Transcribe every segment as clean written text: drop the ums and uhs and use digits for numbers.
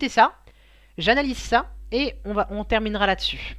écouter ça, j'analyse ça, et on terminera là-dessus.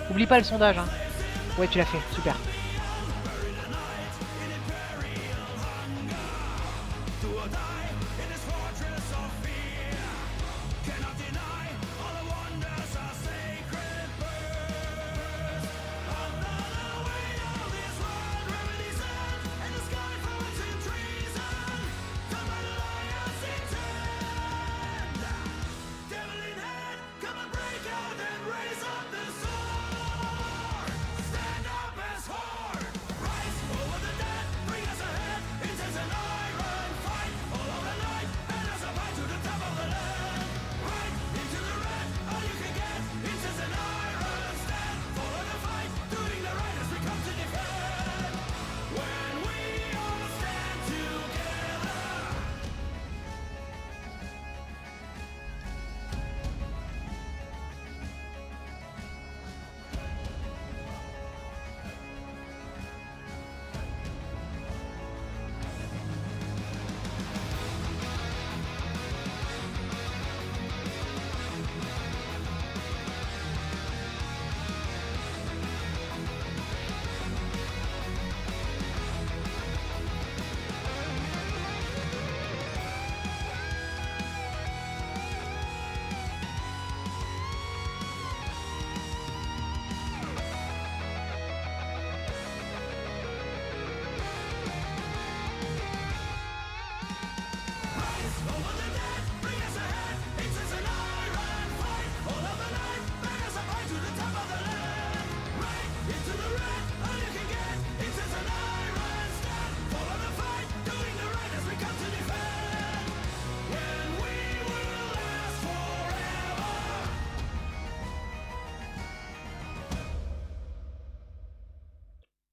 Oublie pas le sondage, hein. Ouais, tu l'as fait, super.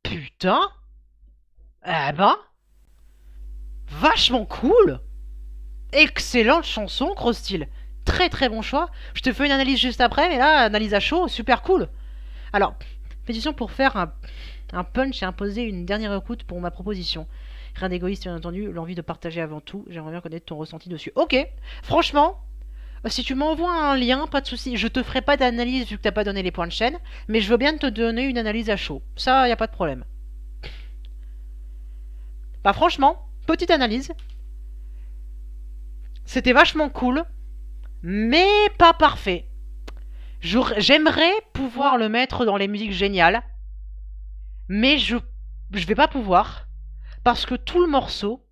Putain. Eh ben, vachement cool. Excellente chanson, Crosstyle. Très très bon choix. Je te fais une analyse juste après, mais là, analyse à chaud, super cool. Alors, pétition pour faire un punch et imposer une dernière écoute pour ma proposition. Rien d'égoïste, bien entendu, l'envie de partager avant tout. J'aimerais bien connaître ton ressenti dessus. Ok, franchement, si tu m'envoies un lien, pas de souci. Je te ferai pas d'analyse vu que t'as pas donné les points de chaîne, mais je veux bien te donner une analyse à chaud. Ça, y a pas de problème. Bah franchement, petite analyse. C'était vachement cool, mais pas parfait. J'aimerais pouvoir le mettre dans les musiques géniales, mais je vais pas pouvoir parce que tout le morceau,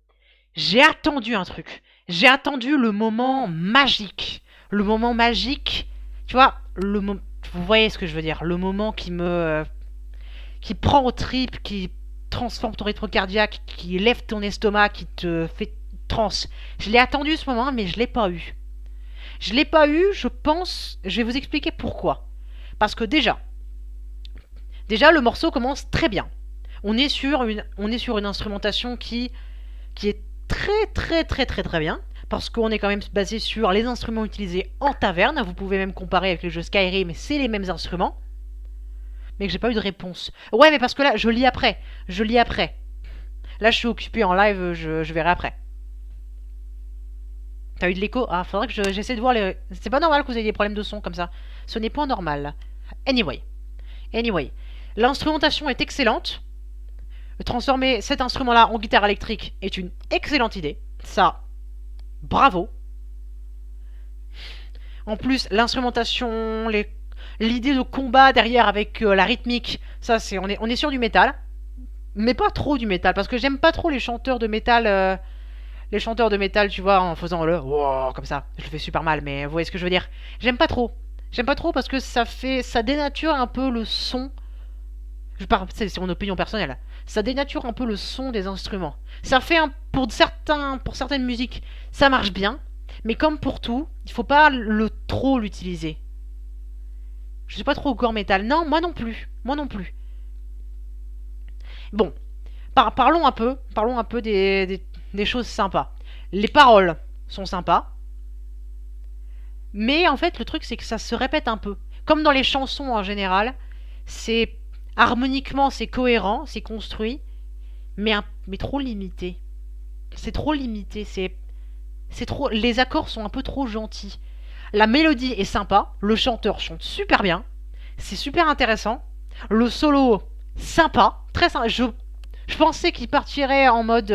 j'ai attendu un truc. J'ai attendu le moment magique. Le moment magique, tu vois, Vous voyez ce que je veux dire? Le moment qui prend au trip, qui transforme ton rythme cardiaque, qui lève ton estomac, qui te fait trans. Je l'ai attendu ce moment, mais je l'ai pas eu. Je l'ai pas eu, je pense. Je vais vous expliquer pourquoi. Parce que déjà le morceau commence très bien. On est sur une instrumentation qui est très très très très très bien. Parce qu'on est quand même basé sur les instruments utilisés en taverne. Vous pouvez même comparer avec les jeux Skyrim, c'est les mêmes instruments. Mais que j'ai pas eu de réponse. Ouais, mais parce que là, je lis après. Je lis après. Là, je suis occupé en live, je verrai après. T'as eu de l'écho? Ah, faudrait que j'essaie de voir les. C'est pas normal que vous ayez des problèmes de son comme ça. Ce n'est pas normal. Anyway. Anyway. L'instrumentation est excellente. Transformer cet instrument-là en guitare électrique est une excellente idée. Ça, bravo. En plus, l'instrumentation, l'idée de combat derrière avec la rythmique, ça, on est sur du métal. Mais pas trop du métal, parce que j'aime pas trop les chanteurs de métal. Les chanteurs de métal, tu vois, en faisant le wow, comme ça. Je le fais super mal, mais vous voyez ce que je veux dire. J'aime pas trop. J'aime pas trop parce que ça dénature un peu le son. C'est mon opinion personnelle. Ça dénature un peu le son des instruments. Ça fait pour certaines musiques, ça marche bien, mais comme pour tout, il faut pas trop l'utiliser. Je suis pas trop gore metal. Non, moi non plus. Moi non plus. Bon, parlons un peu des choses sympas. Les paroles sont sympas, mais en fait, le truc, c'est que ça se répète un peu. Comme dans les chansons en général, c'est harmoniquement, c'est cohérent, c'est construit, mais trop limité. C'est trop limité, c'est trop. Les accords sont un peu trop gentils. La mélodie est sympa, le chanteur chante super bien, c'est super intéressant. Le solo, sympa, très sympa. Je pensais qu'il partirait en mode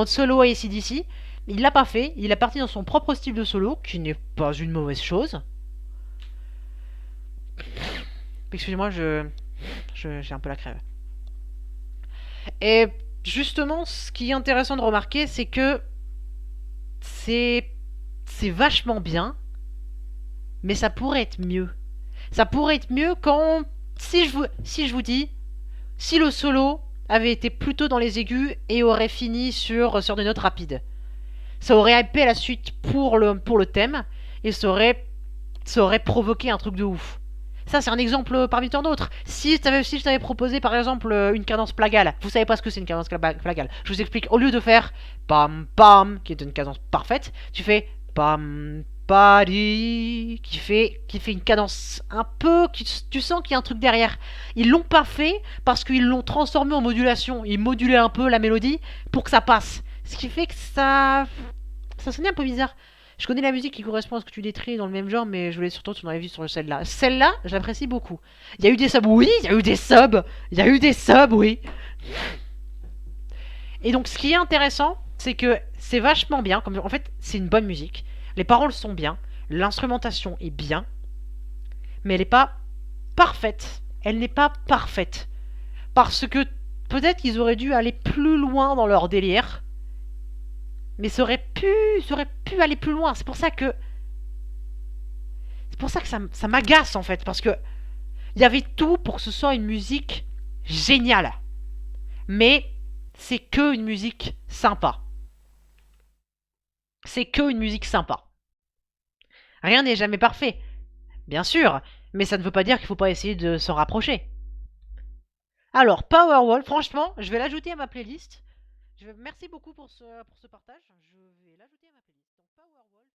solo à AC/DC. Il l'a pas fait. Il est parti dans son propre style de solo, qui n'est pas une mauvaise chose. Excusez-moi, j'ai un peu la crève. Et justement, ce qui est intéressant de remarquer, c'est que c'est c'est vachement bien, mais ça pourrait être mieux. Ça pourrait être mieux quand si je vous dis si le solo avait été plutôt dans les aigus et aurait fini sur des notes rapides. Ça aurait hypé la suite pour le thème et ça aurait provoqué un truc de ouf. Ça, c'est un exemple parmi tant d'autres. Si je t'avais proposé, par exemple, une cadence plagale, vous savez pas ce que c'est une cadence plagale. Je vous explique. Au lieu de faire pam pam, qui est une cadence parfaite, tu fais pam padi, qui fait une cadence un peu, tu sens qu'il y a un truc derrière. Ils l'ont pas fait parce qu'ils l'ont transformé en modulation. Ils modulaient un peu la mélodie pour que ça passe. Ce qui fait que ça sonnait un peu bizarre. Je connais la musique qui correspond à ce que tu décris dans le même genre, mais je voulais surtout ton avis sur celle-là. Celle-là, j'apprécie beaucoup. Il y a eu des subs, oui, il y a eu des subs. Il y a eu des subs, oui. Et donc, ce qui est intéressant, c'est que c'est vachement bien. En fait, c'est une bonne musique. Les paroles sont bien. L'instrumentation est bien. Mais elle n'est pas parfaite. Elle n'est pas parfaite. Parce que peut-être qu'ils auraient dû aller plus loin dans leur délire. Mais ça aurait pu aller plus loin. C'est pour ça que ça m'agace en fait. Parce que il y avait tout pour que ce soit une musique géniale. Mais c'est que une musique sympa. C'est que une musique sympa. Rien n'est jamais parfait, bien sûr, mais ça ne veut pas dire qu'il ne faut pas essayer de s'en rapprocher. Alors, Powerwall, franchement, je vais l'ajouter à ma playlist. Merci beaucoup pour ce partage. Je vais l'ajouter à ma playlist. Donc, Powerwall.